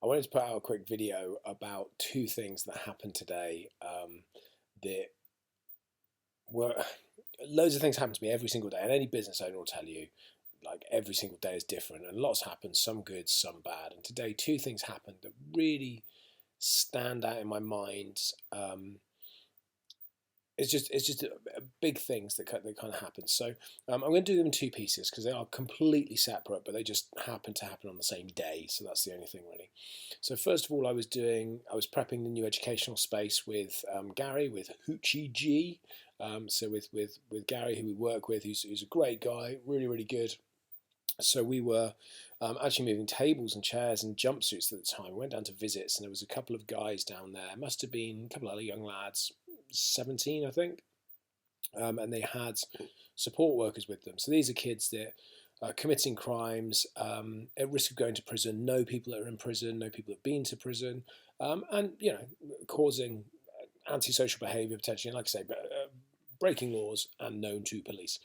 I wanted to put out a quick video about two things that happened today that were loads of things happen to me every single day, and any business owner will tell you like every single day is different, and lots happen, some good, some bad. And today, two things happened that really stand out in my mind. It's just big things that kind of happen. So I'm going to do them in two pieces because they are completely separate, but they just happen to happen on the same day. So that's the only thing really. So first of all, I was prepping the new educational space with Gary, with Hoochie G. So with Gary, who we work with, who's a great guy, really good. So we were actually moving tables and chairs and jumpsuits at the time. We went down to visits, and there was a couple of guys down there. Must have been a couple of other young lads, 17, I think, and they had support workers with them. So these are kids that are committing crimes, at risk of going to prison, know people that are in prison, know people that have been to prison, and causing antisocial behaviour potentially, and like I say, breaking laws and known to police.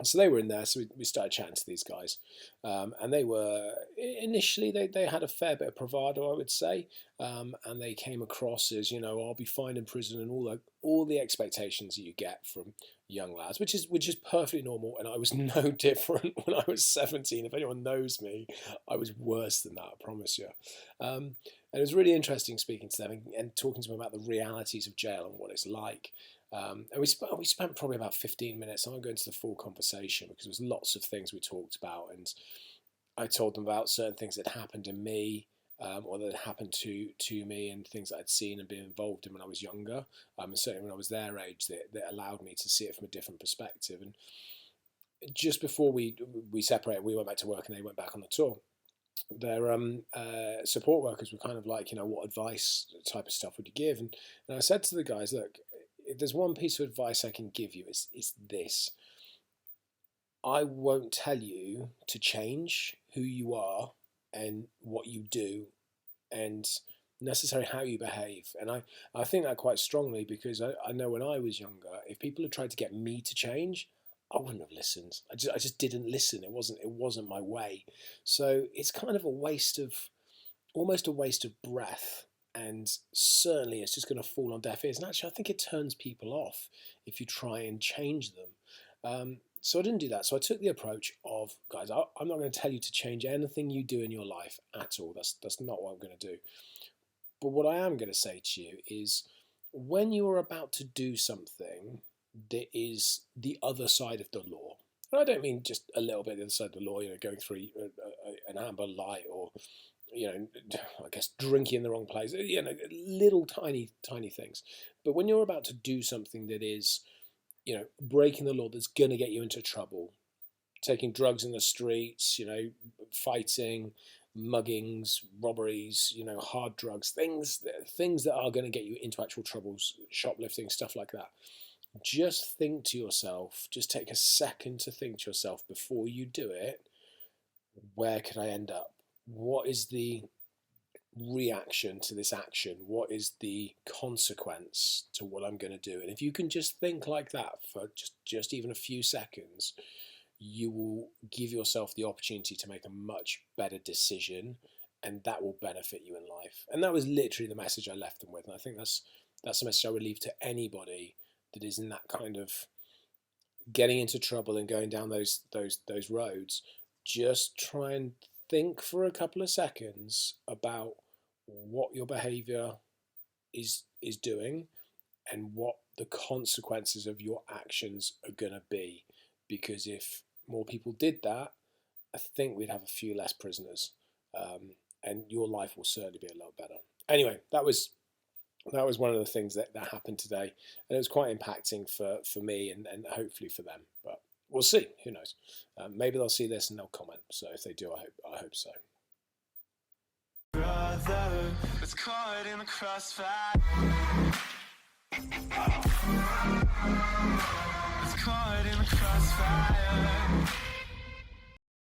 So they were in there, so we started chatting to these guys, and they were initially they had a fair bit of bravado, I would say, and they came across as, I'll be fine in prison and all the expectations that you get from young lads, which is perfectly normal. And I was no different when I was 17. If anyone knows me, I was worse than that, I promise you. And it was really interesting speaking to them and talking to them about the realities of jail and what it's like. And we spent probably about 15 minutes. I won't go into the full conversation because there was lots of things we talked about, and I told them about certain things that happened to me, or that had happened to me, and things that I'd seen and been involved in when I was younger, and certainly when I was their age, that allowed me to see it from a different perspective. And just before we separated, we went back to work and they went back on the tour. Their support workers were kind of like, what advice type of stuff would you give? And I said to the guys, look, if there's one piece of advice I can give you, it's this. I won't tell you to change who you are and what you do and necessarily how you behave. And I think that quite strongly because I know when I was younger, if people had tried to get me to change, I wouldn't have listened. I just didn't listen. It wasn't my way. So it's kind of almost a waste of breath. And certainly it's just going to fall on deaf ears. And actually, I think it turns people off if you try and change them. So I didn't do that. So I took the approach of, guys, I'm not going to tell you to change anything you do in your life at all. That's not what I'm going to do. But what I am going to say to you is when you are about to do something that is the other side of the law, and I don't mean just a little bit the other side of the law, going through an amber light or I guess drinking in the wrong place, little tiny things. But when you're about to do something that is, breaking the law, that's going to get you into trouble, taking drugs in the streets, fighting, muggings, robberies, hard drugs, things that are going to get you into actual troubles, shoplifting, stuff like that. Just think to yourself, just take a second to think to yourself before you do it, where could I end up? What is the reaction to this action? What is the consequence to what I'm going to do? And if you can just think like that for just even a few seconds, you will give yourself the opportunity to make a much better decision, and that will benefit you in life. And that was literally the message I left them with. And I think that's the message I would leave to anybody that is in that kind of getting into trouble and going down those roads. Just try and think for a couple of seconds about what your behavior is doing and what the consequences of your actions are going to be. Because if more people did that, I think we'd have a few less prisoners, and your life will certainly be a lot better. Anyway, that was one of the things that happened today, and it was quite impacting for me and hopefully for them. But we'll see. Who knows? Maybe they'll see this and they'll comment. So if they do, I hope so. Brother, it's caught in the crossfire. It's caught in the crossfire.